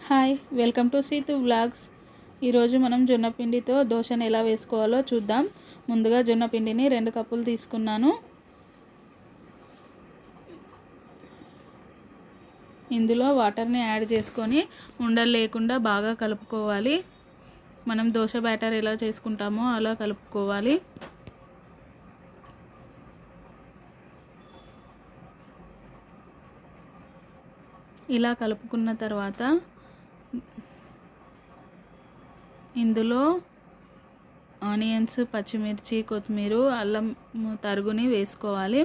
Hi welcome to Seethu vlogs. ఈరోజు మనం జొన్న పిండితో దోశను ఎలా వేసుకోవాలో చూద్దాం. ముందుగా జొన్న పిండిని 2 కప్పులు తీసుకున్నాను. ఇందులో వాటర్ని యాడ్ చేసుకొని ఉండలు లేకుండా బాగా కలుపుకోవాలి. మనం దోశ బ్యాటర్ ఎలా చేసుకుంటామో అలా కలుపుకోవాలి. ఇలా కలుపుకున్న తర్వాత ఇందులో ఆనియన్స్, పచ్చిమిర్చి, కొత్తిమీర, అల్లం తరుగుని వేసుకోవాలి.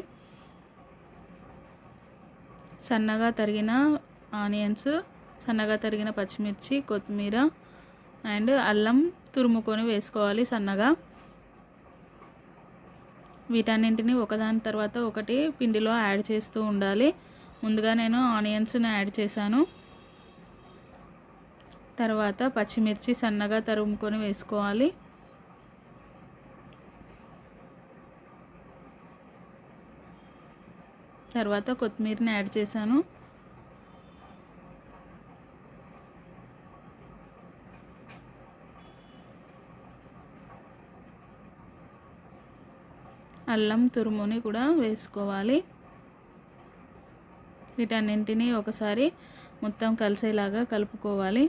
సన్నగా తరిగిన ఆనియన్స్, సన్నగా తరిగిన పచ్చిమిర్చి, కొత్తిమీర అండ్ అల్లం తురుముకొని వేసుకోవాలి సన్నగా. వీటన్నింటినీ ఒకదాని తర్వాత ఒకటి పిండిలో యాడ్ చేస్తూ ఉండాలి. ముందుగా నేను ఆనియన్స్ని యాడ్ చేశాను. తర్వాత పచ్చిమిర్చి సన్నగా తరుముకొని వేసుకోవాలి. తర్వాత కొత్తిమీరని యాడ్ చేశాను. అల్లం తురుముని కూడా వేసుకోవాలి. వీటన్నింటినీ ఒకసారి మొత్తం కలిసేలాగా కలుపుకోవాలి.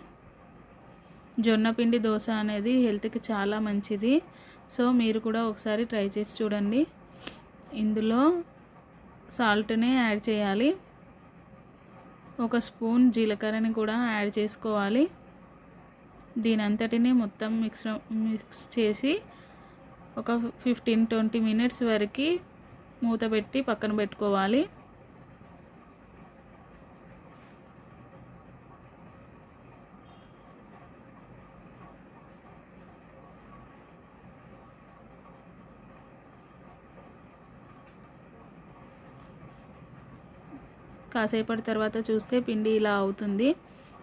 జొన్న పిండి దోశ అనేది హెల్త్కి చాలా మంచిది. సో మీరు కూడా ఒకసారి ట్రై చేసి చూడండి. ఇందులో సాల్ట్ని యాడ్ చేయాలి. 1 స్పూన్ జీలకర్రని కూడా యాడ్ చేసుకోవాలి. దీని అంతటిని మొత్తం మిక్స్ చేసి ఒక 15-20 మినిట్స్ వరకు మూత పెట్టి పక్కన పెట్టుకోవాలి. కాసేపటి తర్వాత చూస్తే పిండి ఇలా అవుతుంది.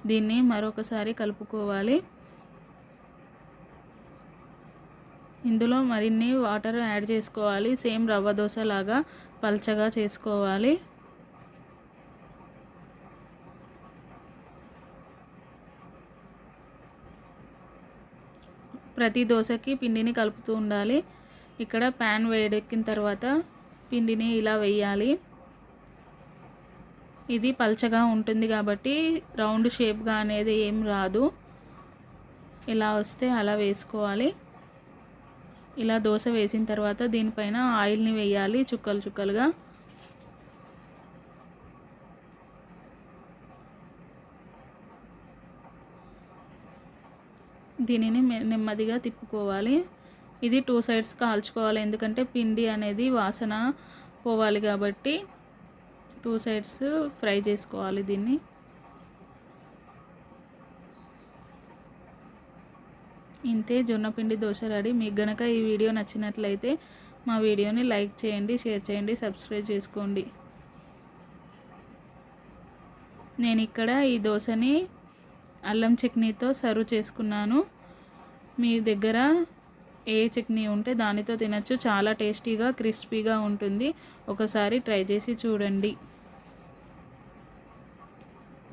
దీన్ని మరొకసారి కలుపుకోవాలి. ఇందులో మరిన్ని వాటర్ యాడ్ చేసుకోవాలి. సేమ్ రవ్వ దోశ లాగా పల్చగా చేసుకోవాలి. ప్రతి దోశకి పిండిని కలుపుతూ ఉండాలి. ఇక్కడ ప్యాన్ వేడెక్కిన తర్వాత పిండిని ఇలా వేయాలి. ఇది పల్చగా ఉంటుంది కాబట్టి రౌండ్ షేప్గా అనేది ఏం రాదు. ఇలా వస్తే అలా వేసుకోవాలి. ఇలా దోశ వేసిన తర్వాత దీనిపైన ఆయిల్ని వేయాలి చుక్కలు చుక్కలుగా. దీనిని నెమ్మదిగా తిప్పుకోవాలి. ఇది 2 సైడ్స్ కాల్చుకోవాలి. ఎందుకంటే పిండి అనేది వాసన పోవాలి కాబట్టి 2 సైడ్స్ ఫ్రై చేసుకోవాలి దీన్ని. ఇంతే, జొన్నపిండి దోశ రెడీ. మీకు గనక ఈ వీడియో నచ్చినట్లయితే మా వీడియోని లైక్ చేయండి, షేర్ చేయండి, సబ్స్క్రైబ్ చేసుకోండి. నేను ఇక్కడ ఈ దోశని అల్లం చట్నీతో సర్వ్ చేసుకున్నాను. మీ దగ్గర ఏ చట్నీ ఉంటే దానితో తినచ్చు. చాలా టేస్టీగా క్రిస్పీగా ఉంటుంది. ఒకసారి ట్రై చేసి చూడండి.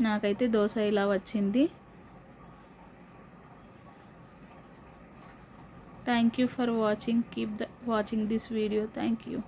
నాకైతే దోశ ఇలా వచ్చింది. Thank you for watching. Keep watching this video. Thank you.